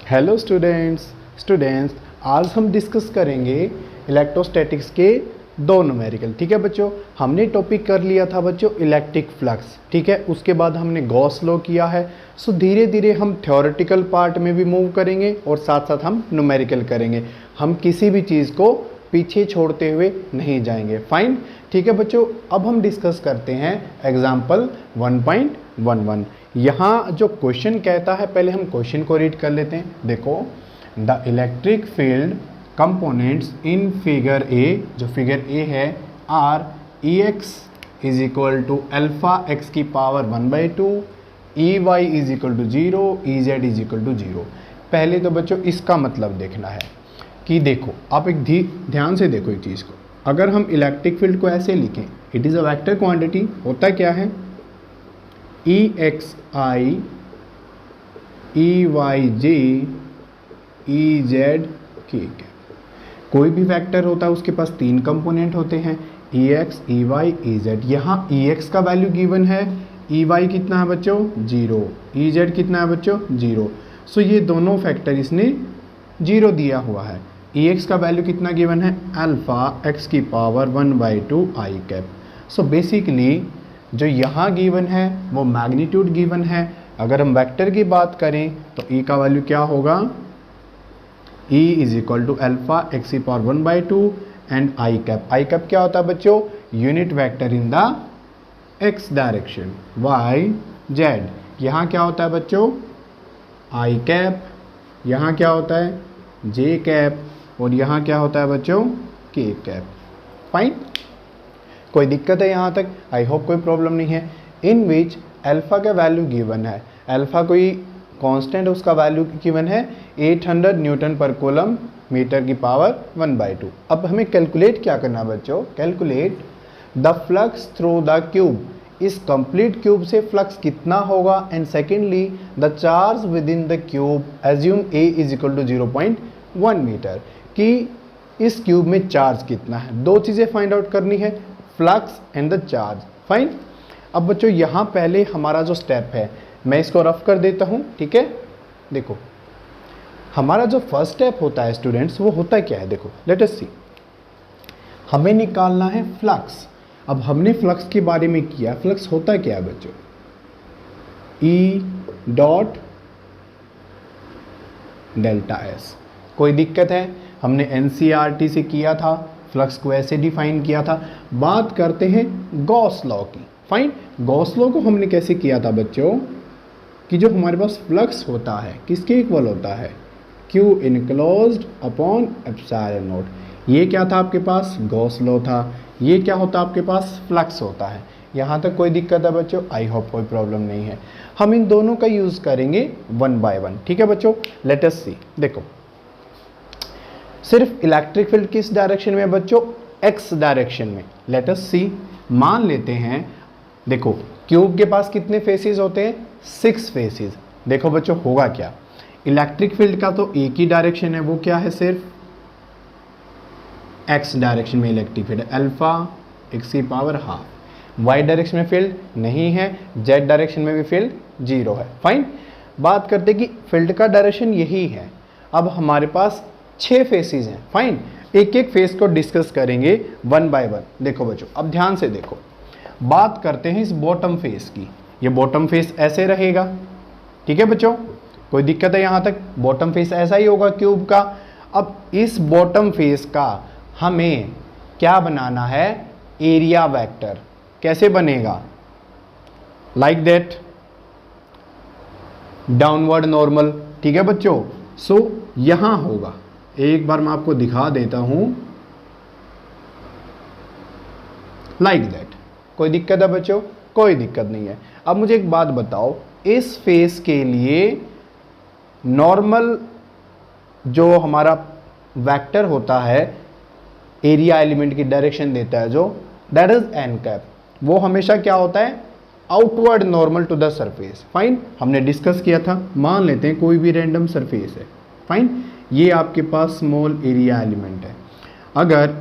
Hello students आज हम discuss करेंगे इलेक्ट्रोस्टैटिक्स के दो न्यूमेरिकल। ठीक है बच्चों, हमने टॉपिक कर लिया था बच्चों इलेक्ट्रिक फ्लक्स। ठीक है, उसके बाद हमने गॉस लॉ किया है। सो धीरे धीरे हम थ्योरेटिकल पार्ट में भी मूव करेंगे और साथ साथ हम न्यूमेरिकल करेंगे। हम किसी भी चीज़ को पीछे छोड़ते हुए नहीं जाएंगे। फाइन, ठीक है बच्चों। अब हम डिस्कस करते हैं एग्जाम्पल 1.11। यहाँ जो क्वेश्चन कहता है, पहले हम क्वेश्चन को रीड कर लेते हैं। देखो, the electric field components in figure A, जो फिगर ए है, are E X is equal to alpha X की power 1/2, E Y is equal to 0, E Z is equal to 0। पहले तो बच्चों इसका मतलब देखना है कि देखो, आप एक ध्यान से देखो एक चीज़ को। अगर हम इलेक्ट्रिक फील्ड को ऐसे लिखें, it is a vector quantity, होता क्या है ई एक्स आई ई वाई जे ई जेड। ठीक है, कोई भी वेक्टर होता है उसके पास तीन कंपोनेंट होते हैं, E X E Y E Z. यहाँ ई एक्स का वैल्यू गिवन है, ई वाई कितना है बच्चों 0, ई जेड कितना है बच्चों 0। सो ये दोनों फैक्टर इसने 0 दिया हुआ है। ई एक्स का वैल्यू कितना गिवन है, अल्फा एक्स की पावर 1/2 आई कैप। सो बेसिकली जो यहाँ गिवन है वो मैग्नीट्यूड गिवन है। अगर हम वेक्टर की बात करें तो ई का वैल्यू क्या होगा, E is equal to alpha X की power 1/2 and I cap. I cap क्या होता है बच्चों, unit vector in the X direction, Y Z. यहाँ क्या होता है बच्चों आई कैप, यहाँ क्या होता है जे कैप, और यहाँ क्या होता है बच्चों के कैप। फाइन, कोई दिक्कत है यहाँ तक? आई होप कोई प्रॉब्लम नहीं है। इन विच अल्फा का वैल्यू गिवन है, अल्फा कोई कांस्टेंट, उसका वैल्यू गिवन है 800 न्यूटन पर कूलम मीटर की पावर 1/2। अब हमें कैलकुलेट क्या करना है बच्चों, calculate the flux through the cube. इस कंप्लीट क्यूब से फ्लक्स कितना होगा, and secondly the charge within the cube, assume a is equal to 0.1 metre, कि इस क्यूब में चार्ज कितना है। दो चीज़ें फाइंड आउट करनी है, flux and the charge. Fine, अब बच्चों यहाँ पहले हमारा जो स्टेप है मैं इसको रफ कर देता हूँ। ठीक है, देखो हमारा जो फर्स्ट स्टेप होता है स्टूडेंट्स, वो होता क्या है, देखो लेट अस सी। हमें निकालना है फ्लक्स। अब हमने फ्लक्स के बारे में किया, फ्लक्स होता क्या है बच्चों, ई डॉट डेल्टा एस। कोई दिक्कत है? हमने एनसीईआरटी से किया था, फ्लक्स को ऐसे डिफाइन किया था। बात करते हैं गॉस लॉ की। फाइन, गॉस लॉ को हमने कैसे किया था बच्चों, कि जो हमारे पास फ्लक्स होता है किसके इक्वल होता है, Q enclosed upon epsilon not. ये क्या था आपके पास, गॉस लॉ था। ये क्या होता है आपके पास, फ्लक्स होता है। यहाँ तक कोई दिक्कत है बच्चों? आई होप कोई प्रॉब्लम नहीं है। हम इन दोनों का यूज़ करेंगे 1 by 1। ठीक है बच्चों, लेट अस सी। देखो, सिर्फ इलेक्ट्रिक फील्ड किस डायरेक्शन में है बच्चों, एक्स डायरेक्शन में। लेट अस सी, मान लेते हैं, देखो क्यूब के पास कितने फेसेस होते हैं, 6 फेसेस। देखो बच्चों होगा क्या, इलेक्ट्रिक फील्ड का तो एक ही डायरेक्शन है, वो क्या है, सिर्फ एक्स डायरेक्शन में इलेक्ट्रिक फील्ड, अल्फा एक्स की पावर हाफ। वाई डायरेक्शन में फील्ड नहीं है, जेड डायरेक्शन में भी फील्ड 0 है। फाइन, बात करते कि फील्ड का डायरेक्शन यही है। अब हमारे पास 6 फेसेस हैं। फाइन, एक एक फेस को डिस्कस करेंगे 1 by 1। देखो बच्चों, अब ध्यान से देखो, बात करते हैं इस बॉटम फेस की। ये बॉटम फेस ऐसे रहेगा। ठीक है बच्चों, कोई दिक्कत है यहाँ तक? बॉटम फेस ऐसा ही होगा क्यूब का। अब इस बॉटम फेस का हमें क्या बनाना है, एरिया वेक्टर। कैसे बनेगा, लाइक दैट, डाउनवर्ड नॉर्मल। ठीक है बच्चों, सो यहां होगा, एक बार मैं आपको दिखा देता हूं, लाइक दैट। कोई दिक्कत है बच्चों? कोई दिक्कत नहीं है। अब मुझे एक बात बताओ, इस फेस के लिए नॉर्मल जो हमारा वेक्टर होता है, एरिया एलिमेंट की डायरेक्शन देता है जो, दैट इज एन कैप। वो हमेशा क्या होता है, outward normal to the surface. Fine, हमने डिस्कस किया था। मान लेते हैं कोई भी रैंडम सरफेस है। फाइन, ये आपके पास स्मॉल एरिया एलिमेंट है। अगर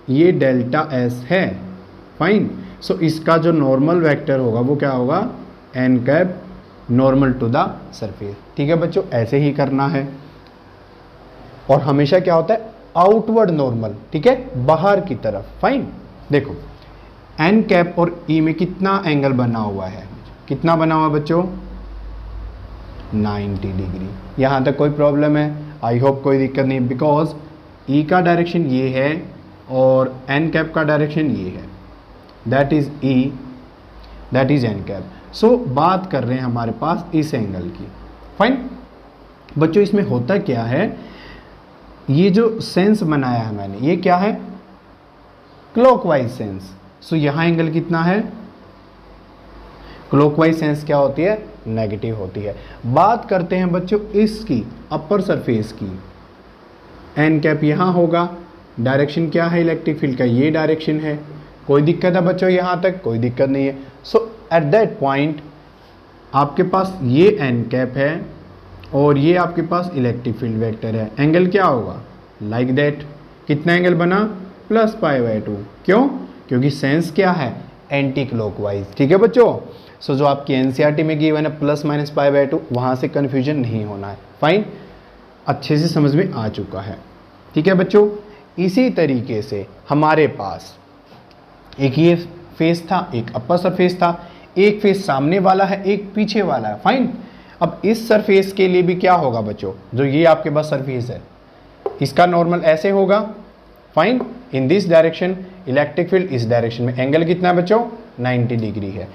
ये डेल्टा एस है, फाइन, सो इसका जो नॉर्मल वेक्टर होगा वो क्या होगा, n cap normal to the surface. ठीक है बच्चों, ऐसे ही करना है। और हमेशा क्या होता है, आउटवर्ड नॉर्मल, ठीक है, बाहर की तरफ। फाइन, देखो एन कैप और ई में कितना एंगल बना हुआ है, कितना बना हुआ बच्चों, 90 डिग्री। यहाँ तक कोई प्रॉब्लम है? आई होप कोई दिक्कत नहीं, बिकॉज ई का डायरेक्शन ये है और एन कैप का डायरेक्शन ये है, that is E, that is n cap. So बात कर रहे हैं हमारे पास इस एंगल की। फाइन बच्चों, इसमें होता क्या है, ये जो सेंस बनाया है मैंने, ये क्या है, क्लॉकवाइज सेंस। सो यहाँ एंगल कितना है, क्लॉकवाइज सेंस क्या होती है, नेगेटिव होती है। बात करते हैं बच्चों इसकी, अपर सरफेस की, एन कैप यहाँ होगा, डायरेक्शन क्या है इलेक्ट्रिक फील्ड का, ये डायरेक्शन है। कोई दिक्कत है बच्चों यहाँ तक? कोई दिक्कत नहीं है। सो एट दैट पॉइंट आपके पास ये एन कैप है और ये आपके पास इलेक्ट्रिक फील्ड वेक्टर है। एंगल क्या होगा, लाइक दैट। कितना एंगल बना, +π/2। क्यों? क्योंकि सेंस क्या है, एंटी क्लॉकवाइज। ठीक है बच्चों, सो जो आपकी एनसीईआरटी में गिवन है +-π/2, वहाँ से कन्फ्यूजन नहीं होना है। फाइन, अच्छे से समझ में आ चुका है। ठीक है बच्चों, इसी तरीके से हमारे पास एक ये फेस था, एक अपर सरफेस था, एक फेस सामने वाला है, एक पीछे वाला है। फाइन, अब इस सरफेस के लिए भी क्या होगा बच्चों, जो ये आपके पास सरफेस है, इसका नॉर्मल ऐसे होगा। Fine, in this direction, electric field इस डायरेक्शन में। एंगल कितना है बच्चों, 90 डिग्री है।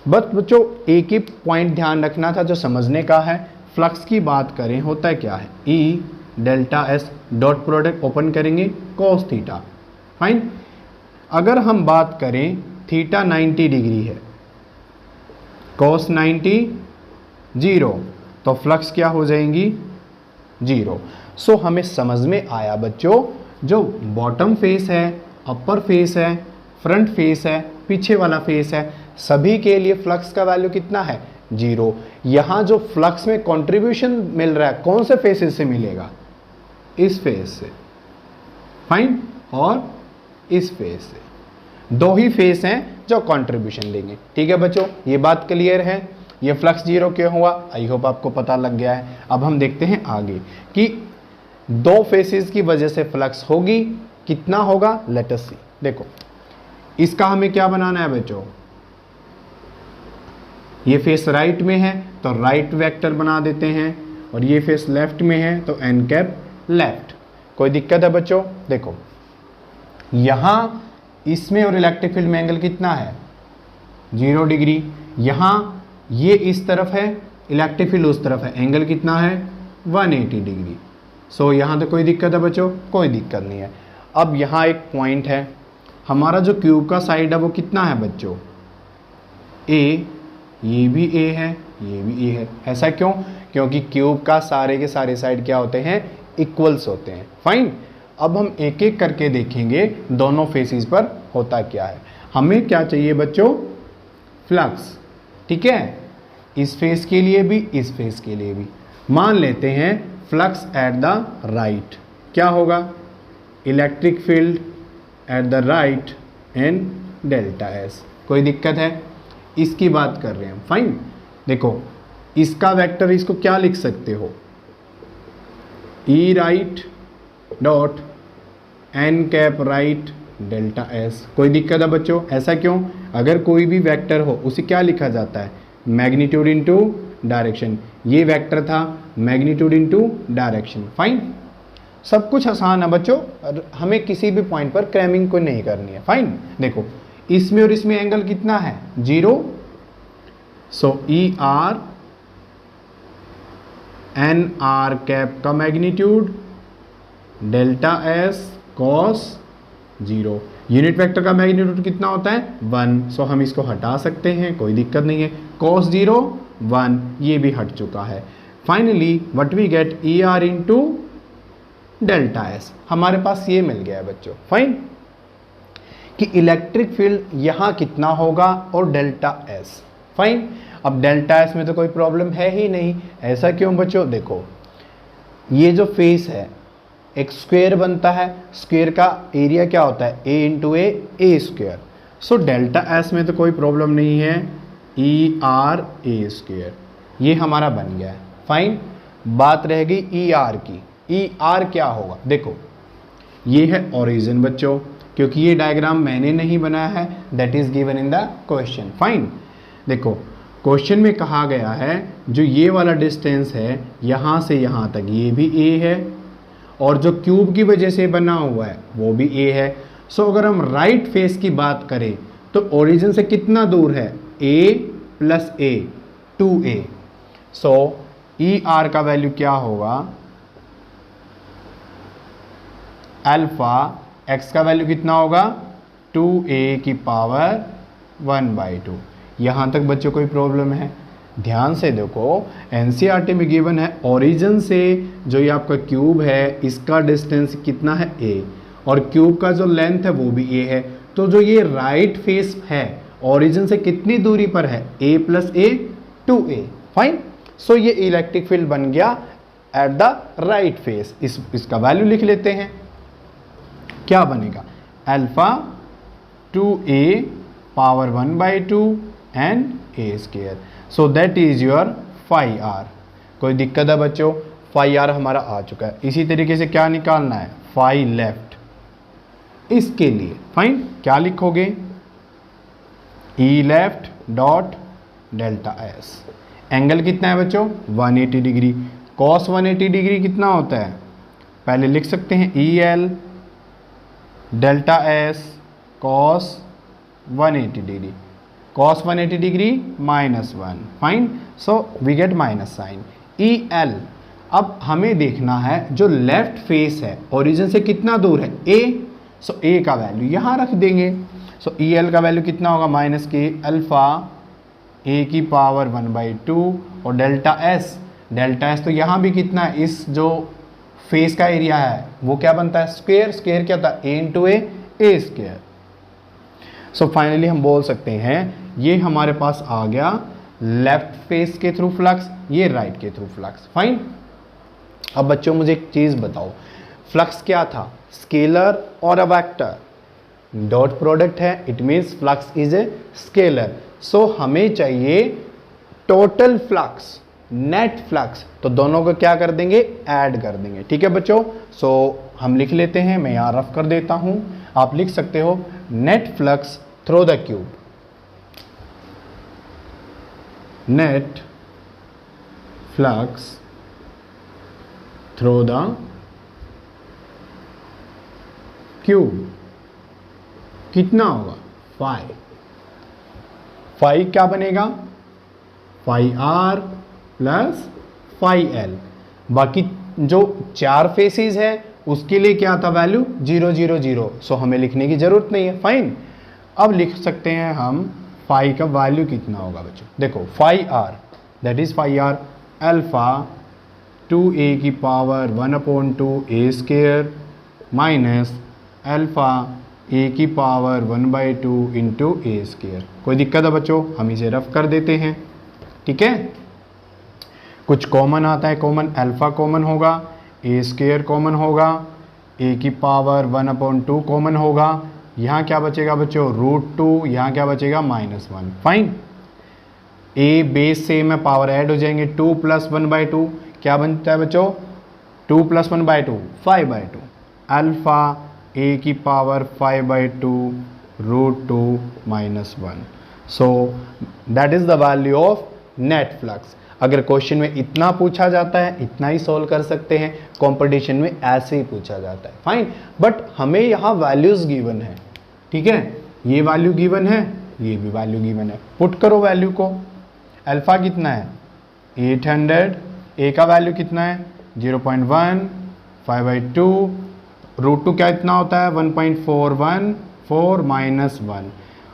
बस बच्चों एक ही पॉइंट ध्यान रखना था जो समझने का है। फ्लक्स की बात करें, होता है क्या है, E delta S dot product open करेंगे cos थीटा। फाइन, अगर हम बात करें थीटा 90 डिग्री है, cos 90 0, तो फ्लक्स क्या हो जाएंगी, 0। सो हमें समझ में आया बच्चों, जो बॉटम फेस है, अपर फेस है, फ्रंट फेस है, पीछे वाला फेस है, सभी के लिए फ्लक्स का वैल्यू कितना है, 0। यहाँ जो फ्लक्स में कंट्रीब्यूशन मिल रहा है, कौन से फेसेस से मिलेगा, इस फेस से। फाइन, और इस फेस से। दो ही फेस हैं जो कंट्रीब्यूशन देंगे। ठीक है बच्चों, ये बात क्लियर है। ये फ्लक्स 0 क्यों हुआ, आई होप आपको पता लग गया है। अब हम देखते हैं आगे कि दो फेसेस की वजह से फ्लक्स होगी, कितना होगा, लेट अस सी। देखो इसका हमें क्या बनाना है बच्चों, ये फेस राइट में है तो राइट वेक्टर बना देते हैं, और ये फेस लेफ्ट में है तो एन कैप लेफ्ट। कोई दिक्कत है बच्चों? देखो यहां इसमें और इलेक्ट्रिक फील्ड में एंगल कितना है, 0 डिग्री। यहां ये इस तरफ है, इलेक्ट्रिक फील्ड उस तरफ है, एंगल कितना है, 180 डिग्री। सो यहाँ तो कोई दिक्कत है बच्चों? कोई दिक्कत नहीं है। अब यहाँ एक पॉइंट है, हमारा जो क्यूब का साइड है वो कितना है बच्चों, ए, ये भी ए है, ये भी ए है। ऐसा क्यों? क्योंकि क्यूब का सारे के सारे साइड क्या होते हैं, इक्वल्स होते हैं। फाइन, अब हम एक एक करके देखेंगे दोनों फेसेस पर होता क्या है। हमें क्या चाहिए बच्चों, फ्लक्स। ठीक है, इस फेस के लिए भी, इस फेस के लिए भी। मान लेते हैं फ्लक्स एट द राइट, क्या होगा, electric field at the right n delta S. कोई दिक्कत है? इसकी बात कर रहे हैं। फाइन, देखो इसका वेक्टर, इसको क्या लिख सकते हो, E right dot n cap right delta S. कोई दिक्कत है बच्चों? ऐसा क्यों? अगर कोई भी वेक्टर हो उसे क्या लिखा जाता है, मैग्नीट्यूड इनटू डायरेक्शन। ये वेक्टर था, मैग्नीट्यूड इनटू डायरेक्शन। फाइन, सब कुछ आसान है बच्चों, हमें किसी भी पॉइंट पर क्रैमिंग को नहीं करनी है। फाइन, देखो इसमें और इसमें एंगल कितना है, 0। So E r n r cap का magnitude delta S cos 0। Unit vector का मैग्नीट्यूड कितना होता है, 1। सो हम इसको हटा सकते हैं, कोई दिक्कत नहीं है। cos 0 1, ये भी हट चुका है। Finally what we get, E R into delta S. हमारे पास ये मिल गया है बच्चों। फाइन, कि इलेक्ट्रिक फील्ड यहाँ कितना होगा और डेल्टा एस। फाइन, अब डेल्टा एस में तो कोई प्रॉब्लम है ही नहीं। ऐसा क्यों बच्चों? देखो ये जो फेस है एक स्क्वायर बनता है, स्क्वायर का एरिया क्या होता है, ए into a square. So delta S में तो कोई प्रॉब्लम नहीं है, ई आर ए स्क्वायर। ये हमारा बन गया है। फाइन, बात रह गई ई आर की। ई आर क्या होगा, देखो ये है ओरिजिन बच्चों, क्योंकि ये डायग्राम मैंने नहीं बनाया है, that is given in the question. Fine, देखो क्वेश्चन में कहा गया है जो ये वाला डिस्टेंस है यहाँ से यहाँ तक ये भी ए है, और जो क्यूब की वजह से बना हुआ है वो भी ए है। सो अगर हम राइट फेस की बात करें तो ओरिजिन से कितना दूर है, a plus a, 2a। So E are का वैल्यू क्या होगा, अल्फा x का वैल्यू कितना होगा, 2a की पावर 1/2। यहाँ तक बच्चों कोई प्रॉब्लम है? ध्यान से देखो, एनसीईआरटी में गिवन है ओरिजिन से जो ये आपका क्यूब है इसका डिस्टेंस कितना है a, और क्यूब का जो लेंथ है वो भी a है। तो जो ये राइट फेस है ओरिजिन से कितनी दूरी पर है, a plus a, 2a। Fine, so ये इलेक्ट्रिक फील्ड बन गया एट द राइट फेस। इसका वैल्यू लिख लेते हैं, क्या बनेगा, alpha 2a power 1/2 and a square. So that is your phi r. कोई दिक्कत है बच्चों? फाई आर हमारा आ चुका है। इसी तरीके से क्या निकालना है, फाई लेफ्ट। इसके लिए फाइन क्या लिखोगे, E left dot delta s. Angle कितना है बच्चों, 180 डिग्री। कॉस 180 डिग्री कितना होता है, पहले लिख सकते हैं E L delta S cos 180 degree. cos 180 degree -1। Fine, so we get minus sign. E L, अब हमें देखना है जो लेफ्ट फेस है ओरिजिन से कितना दूर है, a। सो a का वैल्यू यहाँ रख देंगे। सो ई एल का वैल्यू कितना होगा, माइनस के अल्फा a की पावर 1/2, और डेल्टा एस तो यहाँ भी कितना है, इस जो फेस का एरिया है वो क्या बनता है, स्क्वायर। स्क्वायर क्या होता है, a into a square. So finally हम बोल सकते हैं ये हमारे पास आ गया लेफ्ट फेस के थ्रू फ्लक्स, ये राइट के थ्रू फ्लक्स। फाइन, अब बच्चों मुझे एक चीज़ बताओ, फ्लक्स क्या था, स्केलर और अ वेक्टर? डॉट प्रोडक्ट है, it means flux is a scalar. So हमें चाहिए टोटल फ्लक्स, नेट फ्लक्स, तो दोनों को क्या कर देंगे, ऐड कर देंगे। ठीक है बच्चों, सो हम लिख लेते हैं, मैं यहाँ रफ कर देता हूँ, आप लिख सकते हो net flux through the cube, net flux through the cube कितना होगा, फाई क्या बनेगा, phi R plus phi L. बाकी जो चार फेसेस है उसके लिए क्या था वैल्यू, 0 0 0। सो हमें लिखने की जरूरत नहीं है। फाइन, अब लिख सकते हैं हम फाई का वैल्यू कितना होगा बच्चों, देखो phi R that is phi R alpha 2a की power 1/2 a square minus alpha a की पावर 1/2 इंटू ए स्क्वायर। कोई दिक्कत है बच्चों, हम इसे रफ कर देते हैं। ठीक है, कुछ कॉमन आता है, कॉमन अल्फा कॉमन होगा, ए स्क्वायर कॉमन होगा, a की पावर 1/2 कॉमन होगा, यहाँ क्या बचेगा बच्चों, √2, यहाँ क्या बचेगा -1। फाइन, a बेस से में पावर ऐड हो जाएंगे, 2 + 1/2 क्या बनता है बच्चों, 2 + 1/2 5/2, अल्फा a की power 5/2 √2 -1। So that is the value of net flux. अगर क्वेश्चन में इतना पूछा जाता है इतना ही सॉल्व कर सकते हैं, कंपटीशन में ऐसे ही पूछा जाता है। फाइन, बट हमें यहाँ वैल्यूज गिवन है। ठीक है, ये वैल्यू गिवन है, ये भी वैल्यू गिवन है, पुट करो वैल्यू को। अल्फा कितना है 800, ए का वैल्यू कितना है 0.1, 5/2, √2 क्या इतना होता है 1.414 -1।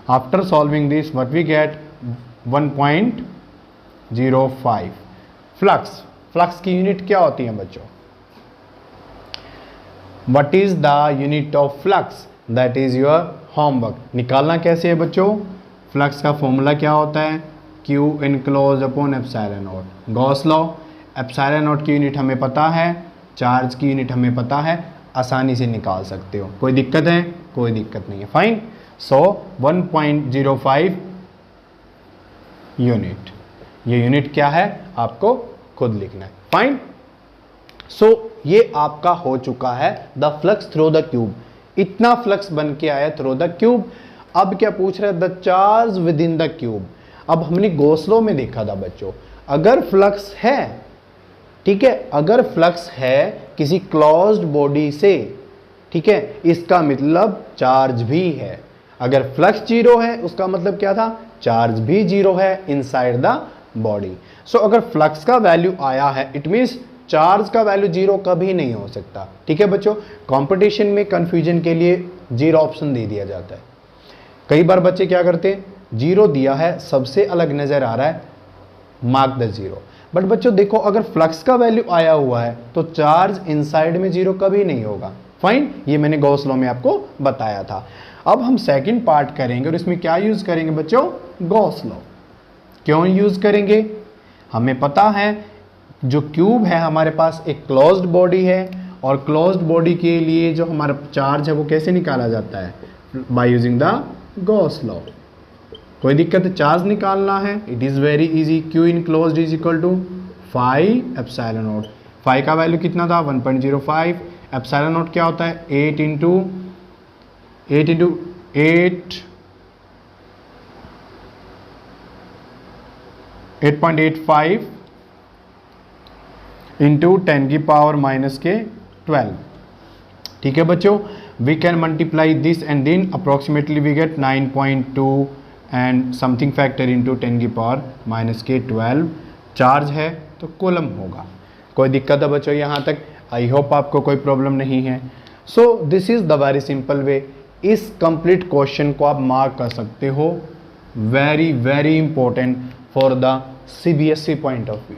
After solving this what we get 1.05। Flux की यूनिट क्या होती है बच्चों, what is the unit of flux, that is your homework. निकालना कैसे है बच्चों, फ्लक्स का फॉर्मूला क्या होता है, Q enclose upon epsilon not, Gauss law. Epsilon not की यूनिट हमें पता है, चार्ज की यूनिट हमें पता है, आसानी से निकाल सकते हो। कोई दिक्कत है, कोई दिक्कत नहीं है। फाइन, सो 1.05 यूनिट। ये यूनिट क्या है आपको खुद लिखना है। फाइन। सो ये आपका हो चुका है the flux through the cube. इतना फ्लक्स बन के आया थ्रू द क्यूब। अब क्या पूछ रहा है, the charge within the cube. अब हमने गॉस लॉ में देखा था बच्चों, अगर फ्लक्स है, ठीक है, अगर फ्लक्स है किसी क्लोज्ड बॉडी से, ठीक है, इसका मतलब चार्ज भी है। अगर फ्लक्स जीरो है उसका मतलब क्या था, चार्ज भी जीरो है इनसाइड द बॉडी। सो अगर फ्लक्स का वैल्यू आया है इट मींस चार्ज का वैल्यू जीरो कभी नहीं हो सकता। ठीक है बच्चों, कंपटीशन में कंफ्यूजन के लिए जीरो ऑप्शन दे दिया जाता है। कई बार बच्चे क्या करते हैं, जीरो दिया है सबसे अलग नजर आ रहा है, मार्क द जीरो। बट बच्चों देखो, अगर फ्लक्स का वैल्यू आया हुआ है तो चार्ज इनसाइड में जीरो कभी नहीं होगा। फाइन, ये मैंने गॉस लॉ में आपको बताया था। अब हम सेकंड पार्ट करेंगे और इसमें क्या यूज करेंगे बच्चों, गॉस लॉ। क्यों यूज करेंगे, हमें पता है जो क्यूब है हमारे पास एक क्लोज्ड बॉडी है और क्लोज्ड बॉडी के लिए जो हमारा चार्ज है वो कैसे निकाला जाता है, by using the Gauss law. कोई दिक्कत है, चार्ज निकालना है, it is very easy. Q in closed is equal to 5 epsilon naught. 5 का वैल्यू कितना था 1.05। एप्सिलॉन नॉट क्या होता है 8 इंटू 8.85 इंटू 10 की पावर माइनस के 12। ठीक है बच्चों, we can multiply this and then approximately we get 9.2 and something factor into 10 की पावर माइनस के 12। चार्ज है तो कूलम होगा। कोई दिक्कत है बच्चों यहाँ तक, आई होप आपको कोई प्रॉब्लम नहीं है। So this is the very simple way. इस कंप्लीट क्वेश्चन को आप मार्क कर सकते हो, very very important for the CBSE point of view.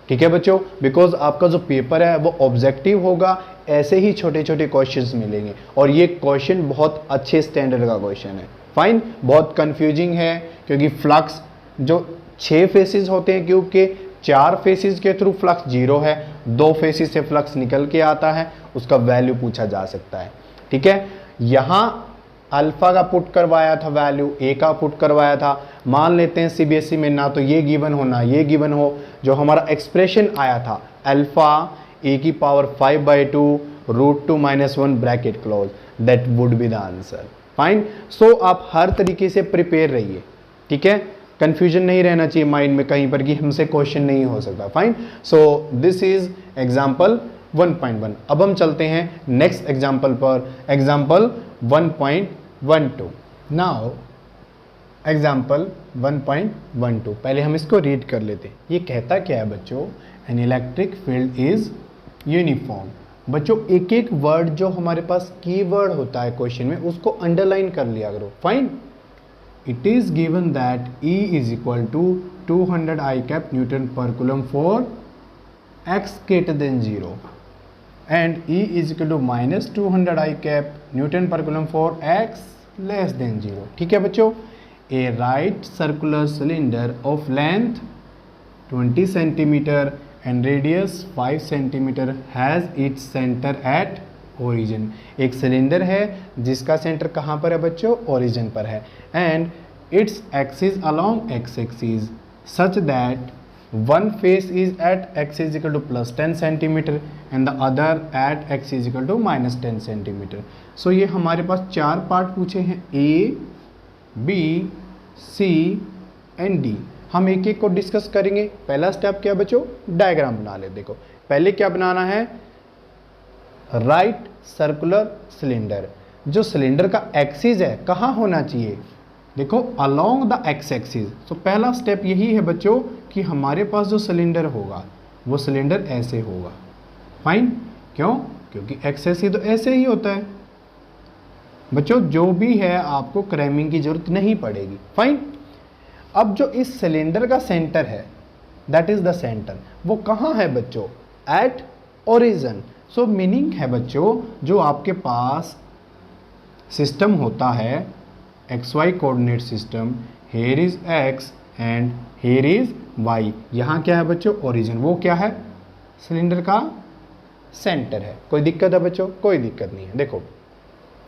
ठीक है बच्चों, बिकॉज आपका जो पेपर है वो ऑब्जेक्टिव होगा, ऐसे ही छोटे छोटे क्वेश्चंस मिलेंगे और ये क्वेश्चन बहुत अच्छे स्टैंडर्ड का क्वेश्चन है। फाइन, बहुत कंफ्यूजिंग है क्योंकि फ्लक्स जो 6 फेसेस होते हैं क्यूब के, 4 फेसेस के थ्रू फ्लक्स जीरो है, 2 फेसेस से फ्लक्स निकल के आता है, उसका वैल्यू पूछा जा सकता है। ठीक है, यहाँ अल्फा का पुट करवाया था वैल्यू, ए का पुट करवाया था। मान लेते हैं सीबीएसई में ना तो ये गिवन हो ना ये गिवन हो, जो हमारा एक्सप्रेशन आया था अल्फा ए की power 5/2 √2 - 1 bracket close, that would be the answer. Fine, so आप हर तरीके से प्रिपेयर रहिए। ठीक है, कंफ्यूजन नहीं रहना चाहिए माइंड में कहीं पर कि हमसे क्वेश्चन नहीं हो सकता। Fine, so this is example 1.1। अब हम चलते हैं नेक्स्ट एग्जाम्पल पर, एग्जाम्पल 1.12। नाउ एग्जाम्पल 1.12, पहले हम इसको रीड कर लेते हैं। ये कहता क्या है बच्चों, an electric field is uniform. बच्चों एक एक वर्ड जो हमारे पास कीवर्ड होता है क्वेश्चन में उसको अंडरलाइन कर लिया करो। Fine, it is given that E is equal to 200 I cap newton per coulomb for x greater than 0 and E is equal to minus 200 I cap Newton per coulomb for x less than 0। ठीक है बच्चों, a right circular cylinder of length 20 centimeter and radius 5 centimeter has its center at origin। एक cylinder है जिसका centre कहाँ पर है बच्चों, ओरिजिन पर है, and its axis along x axis such that one face is at x is equal to plus 10 centimeter and the other at x is equal to minus 10 centimeter। सो ये हमारे पास 4 पार्ट पूछे हैं, A, B, C and D। हम एक एक को discuss करेंगे। पहला स्टेप क्या बच्चों, डायग्राम बना ले। देखो पहले क्या बनाना है, राइट सर्कुलर सिलेंडर। जो सिलेंडर का एक्सिस है कहाँ होना चाहिए, देखो अलोंग द एक्स एक्सिस। तो पहला स्टेप यही है बच्चों कि हमारे पास जो सिलेंडर होगा वो सिलेंडर ऐसे होगा। फाइन, क्यों, क्योंकि एक्स एक्सिस तो ऐसे ही होता है बच्चों। जो भी है आपको क्रैमिंग की जरूरत नहीं पड़ेगी। फाइन, अब जो इस सिलेंडर का सेंटर है दैट इज द सेंटर, वो कहाँ है बच्चों, एट ओरिजिन। सो मीनिंग है बच्चों जो आपके पास सिस्टम होता है XY coordinate system, here is x and here is y। यहाँ क्या है बच्चों, ओरिजिन, वो क्या है, सिलेंडर का सेंटर है। कोई दिक्कत है बच्चों, कोई दिक्कत नहीं है। देखो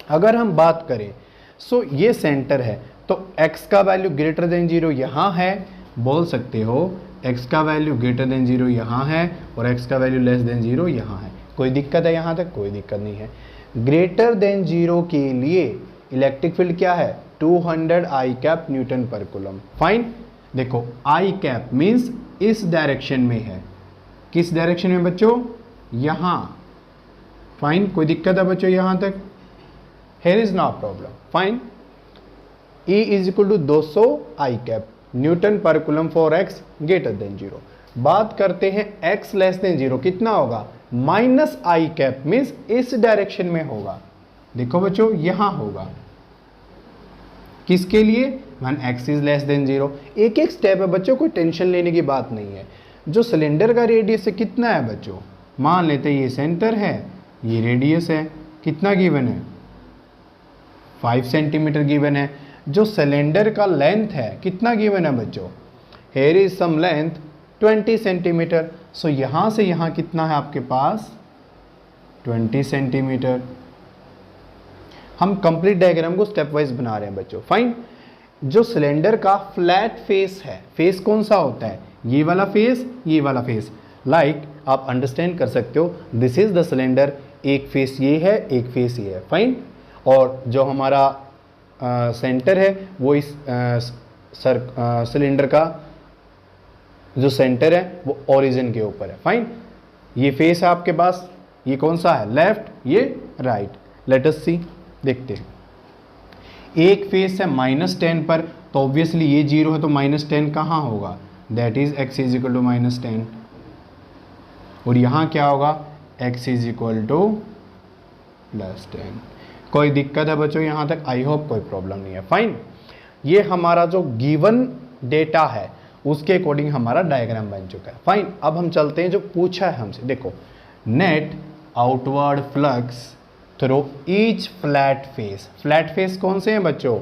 अगर हम बात करें सो ये सेंटर है तो x का वैल्यू ग्रेटर देन 0 यहाँ है, बोल सकते हो x का वैल्यू ग्रेटर देन 0 यहाँ है और x का वैल्यू लेस देन 0 यहाँ है। कोई दिक्कत है यहाँ तक? कोई दिक्कत नहीं है। ग्रेटर देन 0 के लिए इलेक्ट्रिक फील्ड क्या है? 200 I cap newton per coulomb. Fine. देखो आई कैप मीन्स इस डायरेक्शन में है। किस डायरेक्शन में बच्चों? यहाँ। फाइन। कोई दिक्कत है बच्चों यहाँ तक? Here is no problem. Fine. E is equal to 200 I cap newton per coulomb for x greater than 0। बात करते हैं x लेस देन 0 कितना होगा? माइनस आई कैप मीन्स इस डायरेक्शन में होगा। देखो बच्चों यहां होगा। किसके लिए? One x is less than 0। एक एक स्टेप है बच्चों, कोई टेंशन लेने की बात नहीं है। जो सिलेंडर का रेडियस है कितना है बच्चों? मान लेते हैं ये सेंटर है, ये रेडियस है, कितना गिवन है? 5 सेंटीमीटर गिवन है। जो सिलेंडर का लेंथ है कितना गिवन है बच्चों? Here is some length 20 centimetre. सो यहाँ से यहाँ कितना है आपके पास? 20 सेंटीमीटर। हम कंप्लीट डायग्राम को स्टेप वाइज बना रहे हैं बच्चों। फाइन। जो सिलेंडर का फ्लैट फेस है, फेस कौन सा होता है? ये वाला फेस, ये वाला फेस। लाइक आप अंडरस्टैंड कर सकते हो, दिस इज द सिलेंडर। एक फेस ये है, एक फेस ये है। फाइन। और जो हमारा सेंटर है वो इस सिलेंडर का जो सेंटर है वो ओरिजिन के ऊपर है। फाइन। ये फेस है आपके पास, ये कौन सा है? लेफ्ट, ये राइट। लेट अस सी, देखते हैं। एक फेस है -10 पर, तो ऑब्वियसली ये 0 है तो -10 कहाँ होगा? That is x is equal to -10। और यहाँ क्या होगा? x is equal to +10। कोई दिक्कत है बच्चों यहाँ तक? आई होप कोई प्रॉब्लम नहीं है। फाइन। ये हमारा जो गिवन डेटा है उसके अकॉर्डिंग हमारा डायग्राम बन चुका है। फाइन। अब हम चलते हैं जो पूछा है हमसे। देखो, net outward flux through each flat face. Flat face कौन से हैं बच्चों?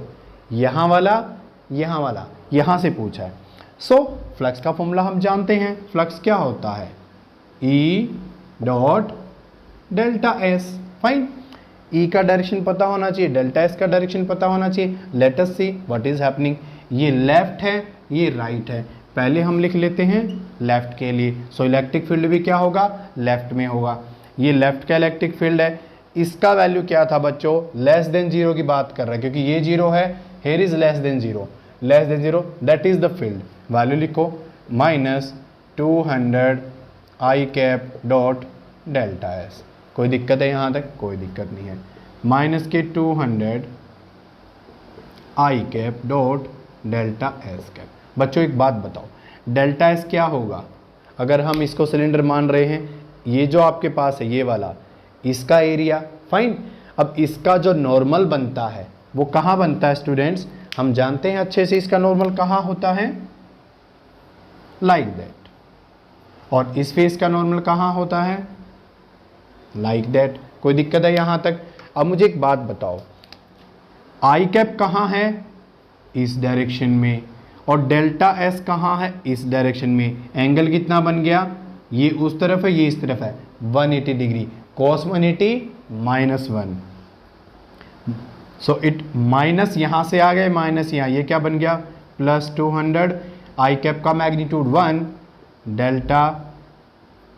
यहाँ वाला, यहाँ वाला, यहाँ से पूछा है। सो फ्लक्स का फॉर्मूला हम जानते हैं। फ्लक्स क्या होता है? E dot delta S. Fine. E का डायरेक्शन पता होना चाहिए, डेल्टा एस का डायरेक्शन पता होना चाहिए। Let us see what is happening. ये लेफ्ट है, ये राइट है। पहले हम लिख लेते हैं लेफ्ट के लिए। सो इलेक्ट्रिक फील्ड भी क्या होगा? लेफ्ट में होगा। ये लेफ्ट का इलेक्ट्रिक फील्ड है। इसका वैल्यू क्या था बच्चों? लेस देन 0 की बात कर रहा है क्योंकि ये 0 है। Here is less than 0। Less than 0 that is the field. Value लिखो -200 I cap dot delta S. कोई दिक्कत है यहाँ तक? कोई दिक्कत नहीं है। -200 I cap dot delta s cap. बच्चों एक बात बताओ, डेल्टा एस क्या होगा? अगर हम इसको सिलेंडर मान रहे हैं, ये जो आपके पास है ये वाला, इसका एरिया। फाइन। अब इसका जो नॉर्मल बनता है वो कहाँ बनता है स्टूडेंट्स? हम जानते हैं अच्छे से इसका नॉर्मल कहाँ होता है? Like that. और इस फेस का नॉर्मल कहाँ होता है? Like that. कोई दिक्कत है यहाँ तक? अब मुझे एक बात बताओ, आई कैप कहाँ है? इस डायरेक्शन में। और डेल्टा एस कहाँ है? इस डायरेक्शन में। एंगल कितना बन गया? ये उस तरफ है, ये इस तरफ है, 180 degree. cos 180 -1। So it minus यहाँ से आ गए, माइनस यहाँ, ये क्या बन गया? +200 आई कैप का magnitude 1 delta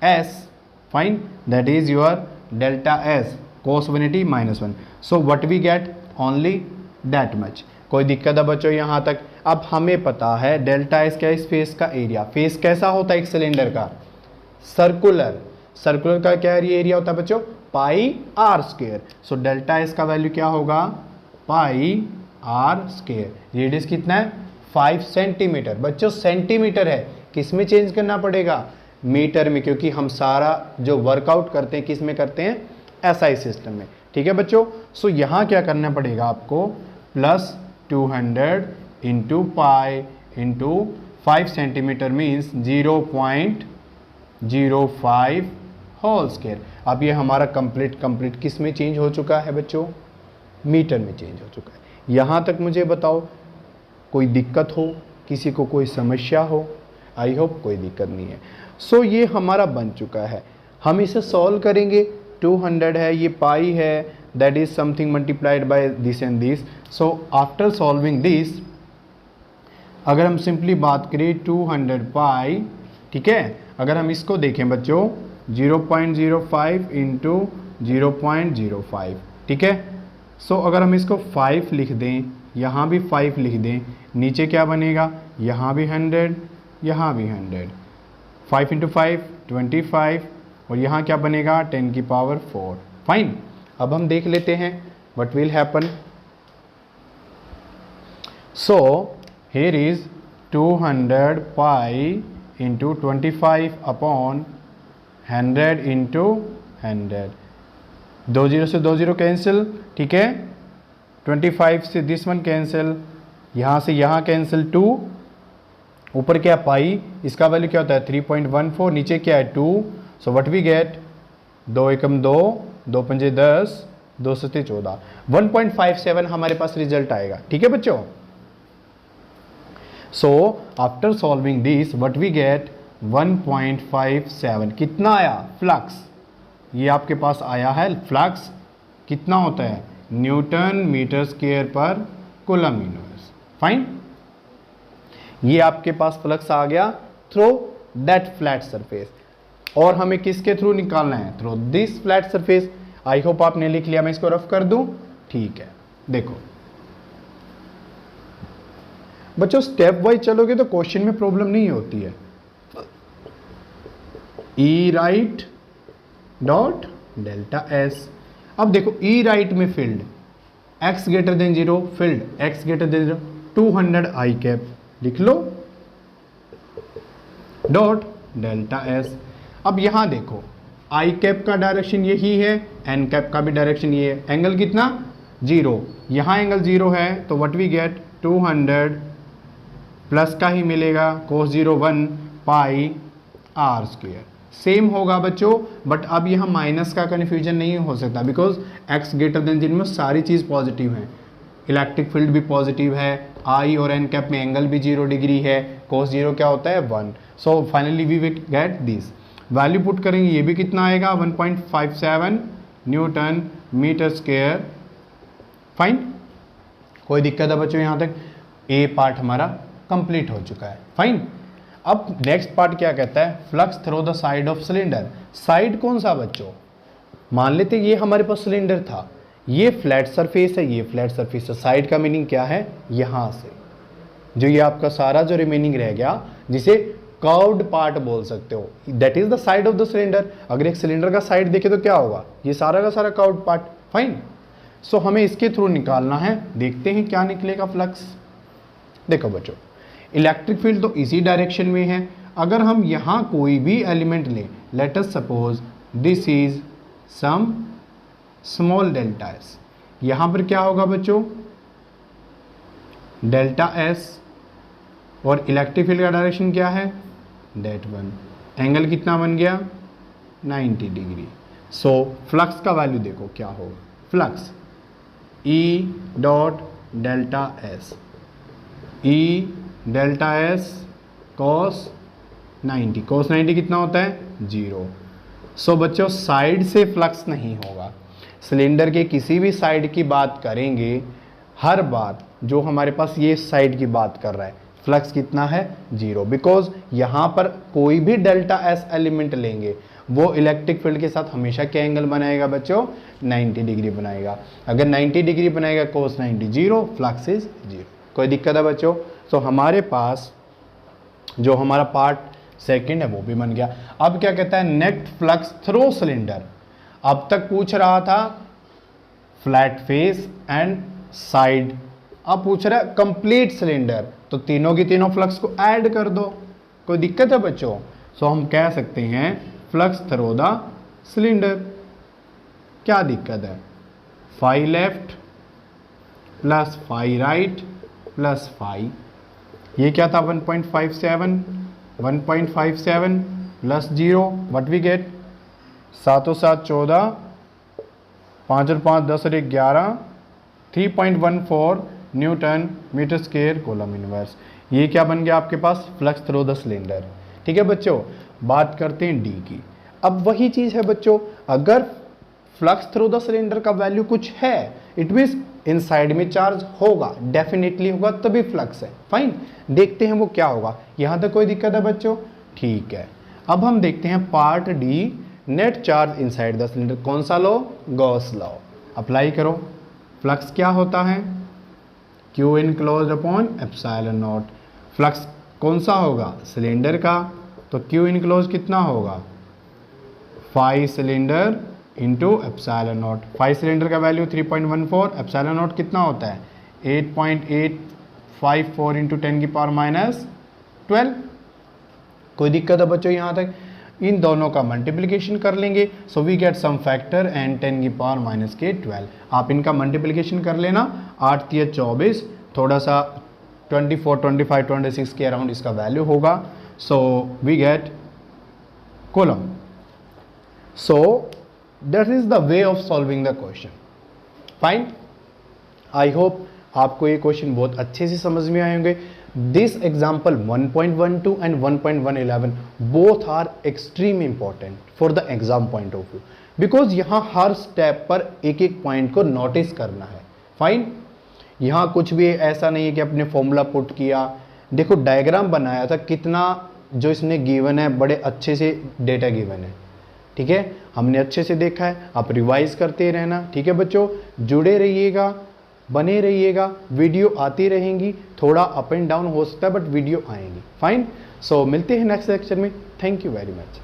S. Fine. That is your delta S cos 180 -1। So what we get? Only that much. कोई दिक्कत है बच्चों यहाँ तक? अब हमें पता है डेल्टा एस क्या है? इस फेस का एरिया। फेस कैसा होता है एक सिलेंडर का? सर्कुलर। सर्कुलर का क्या एरिया होता है बच्चों? πr²। सो डेल्टा एस का वैल्यू क्या होगा? πr²। रेडियस कितना है? 5 सेंटीमीटर। बच्चों सेंटीमीटर है, किस में चेंज करना पड़ेगा? मीटर में, क्योंकि हम सारा जो वर्कआउट करते हैं किस में करते हैं? SI सिस्टम में। ठीक है बच्चों। सो यहाँ क्या करना पड़ेगा आपको? +200 into pi into 5 centimetre means 0.05 whole square. अब ये हमारा कंप्लीट किस में चेंज हो चुका है बच्चों? मीटर में चेंज हो चुका है। यहाँ तक मुझे बताओ कोई दिक्कत हो, किसी को कोई समस्या हो? आई होप कोई दिक्कत नहीं है। सो ये हमारा बन चुका है। हम इसे सॉल्व करेंगे। 200 है, ये पाई है, that is something multiplied by this and this. So after solving this अगर हम सिंपली बात करें 200 पाई, ठीक है, अगर हम इसको देखें बच्चों 0.05 इंटू 0.05, ठीक है। सो अगर हम इसको 5 लिख दें, यहाँ भी 5 लिख दें, नीचे क्या बनेगा, यहाँ भी 100, यहाँ भी 100, 5 इंटू 5 25, और यहाँ क्या बनेगा 10 की पावर 4। फाइन, अब हम देख लेते हैं what will happen. So here is 200 pi into 25 upon 100 into 100, 2 0 से 2 0 कैंसिल, ठीक है, 25 से दिस वन कैंसिल, यहाँ से यहाँ कैंसिल, 2 ऊपर क्या पाई, इसका वैल्यू क्या होता है 3.14, नीचे क्या है 2, सो व्हाट वी गेट 2 एकम 2, 2 पंजे 10, 2 सत्ते 14, 1.57 हमारे पास रिजल्ट आएगा, ठीक है बच्चों। So after solving this what we get 1.57, कितना आया फ्लक्स, ये आपके पास आया है फ्लक्स, कितना होता है न्यूटन मीटर स्क्वायर पर कूलम इनवर्स। फाइन, ये आपके पास फ्लक्स आ गया थ्रू दैट फ्लैट सरफेस, और हमें किसके थ्रू निकालना है, through this flat surface. I hope आपने लिख लिया, मैं इसको रफ कर दूं, ठीक है। देखो बच्चों स्टेप वाइज चलोगे तो क्वेश्चन में प्रॉब्लम नहीं होती है। ई राइट डॉट डेल्टा एस, अब देखो ई राइट में field x greater than 0, field x greater than 0, 200 I cap लिख लो डॉट डेल्टा एस। अब यहां देखो आई कैप का डायरेक्शन यही है, एन कैप का भी डायरेक्शन ये है, एंगल कितना 0, यहां एंगल 0 है, तो व्हाट वी गेट 200 प्लस का ही मिलेगा cos 0 1 pi R square. Same होगा बच्चों, बट अब यहाँ माइनस का कन्फ्यूजन नहीं हो सकता, बिकॉज x ग्रेटर देन 0 में सारी चीज़ पॉजिटिव है, इलेक्ट्रिक फील्ड भी पॉजिटिव है, आई और एन कैप में एंगल भी 0 डिग्री है, cos 0 क्या होता है 1। So finally we will get this value, put करेंगे ये भी कितना आएगा 1.57 न्यूटन मीटर स्क्वायर। फाइन, कोई दिक्कत है बच्चों यहाँ तक, ए पार्ट हमारा कंप्लीट हो चुका है। फाइन, अब नेक्स्ट पार्ट क्या कहता है, flux through the side of cylinder. Side कौन सा बच्चों, मान लेते ये हमारे पास सिलेंडर था, ये फ्लैट सरफेस है, ये फ्लैट सरफेस है, साइड का मीनिंग क्या है, यहां से जो ये आपका सारा जो रिमेनिंग रह गया, जिसे कर्व्ड पार्ट बोल सकते हो, that is the side of the cylinder. अगर एक सिलेंडर का साइड देखे तो क्या होगा, ये सारा का सारा कर्व्ड पार्ट। फाइन, सो हमें इसके थ्रू निकालना है, देखते हैं क्या निकलेगा फ्लक्स। देखो बच्चों इलेक्ट्रिक फील्ड तो इसी डायरेक्शन में है, अगर हम यहाँ कोई भी एलिमेंट लें, let us suppose this is some small delta S, यहाँ पर क्या होगा बच्चों डेल्टा एस, और इलेक्ट्रिक फील्ड का डायरेक्शन क्या है दैट वन, एंगल कितना बन गया 90 डिग्री। सो फ्लक्स का वैल्यू देखो क्या होगा, flux E dot delta S, E delta S cos 90, cos 90 कितना होता है 0। सो बच्चों साइड से फ्लक्स नहीं होगा, सिलेंडर के किसी भी साइड की बात करेंगे, हर बार जो हमारे पास ये साइड की बात कर रहा है फ्लक्स कितना है 0, बिकॉज यहाँ पर कोई भी डेल्टा एस एलिमेंट लेंगे वो इलेक्ट्रिक फील्ड के साथ हमेशा क्या एंगल बनाएगा बच्चों 90 डिग्री बनाएगा। अगर 90 डिग्री बनाएगा cos 90 0, फ्लक्स इज 0। कोई दिक्कत है बच्चों। सो हमारे पास जो हमारा पार्ट सेकंड है वो भी बन गया। अब क्या कहता है नेट फ्लक्स थ्रू सिलेंडर। अब तक पूछ रहा था फ्लैट फेस एंड साइड, अब पूछ रहा है कंप्लीट सिलेंडर, तो तीनों की तीनों फ्लक्स को ऐड कर दो। कोई दिक्कत है बच्चों। सो हम कह सकते हैं फ्लक्स थ्रू द सिलेंडर। क्या दिक्कत है, phi left plus phi right plus phi, ये क्या था 1.57 प्लस 0, व्हाट वी गेट 7 और 7 14, 5 और 5 10 और 1 11, 3.14 newton metre square coulomb inverse. ये क्या बन गया आपके पास फ्लक्स थ्रू द सिलेंडर। ठीक है बच्चों, बात करते हैं डी की। अब वही चीज़ है बच्चों, अगर फ्लक्स थ्रू द सिलेंडर का वैल्यू कुछ है इट मीन्स इनसाइड में चार्ज होगा, डेफिनेटली होगा, तभी फ्लक्स है। फाइन, देखते हैं वो क्या होगा। यहाँ तक कोई दिक्कत है बच्चों? ठीक है। अब हम देखते हैं part D, net charge inside the cylinder. कौन सा लॉ? Gauss law. अप्लाई करो। फ्लक्स क्या होता है? Q enclosed upon epsilon not. Flux कौन सा होगा? सिलेंडर का, तो क्यू इनक्लोज कितना होगा? Phi cylinder into epsilon naught. Phi cylinder का वैल्यू 3.14, एप्सिलॉन नॉट कितना होता है? 8.854 इंटू 10⁻⁻12। कोई दिक्कत है बच्चों यहाँ तक? इन दोनों का मल्टीप्लिकेशन कर लेंगे, so we get some factor and 10⁻⁻12। आप इनका मल्टीप्लिकेशन कर लेना, 8 × 24, थोड़ा सा 24, 25, 26 के अराउंड इसका वैल्यू होगा। So we get coulomb. So that is the way of solving the question. Fine, I hope आपको ये क्वेश्चन बहुत अच्छे से समझ में आए होंगे। This example 1.12 and 1.111 both are extreme important for the exam point of view, because यहाँ हर स्टेप पर एक एक पॉइंट को नोटिस करना है। फाइन, यहाँ कुछ भी ऐसा नहीं है कि अपने फॉर्मूला पुट किया, देखो डायग्राम बनाया था, कितना जो इसने गिवन है, बड़े अच्छे से डेटा गिवन है। ठीक है, हमने अच्छे से देखा है, आप रिवाइज करते रहना। ठीक है बच्चों, जुड़े रहिएगा, बने रहिएगा, वीडियो आती रहेंगी, थोड़ा अप एंड डाउन हो सकता है बट वीडियो आएंगी। फाइन, सो मिलते हैं नेक्स्ट लेक्चर में। Thank you very much.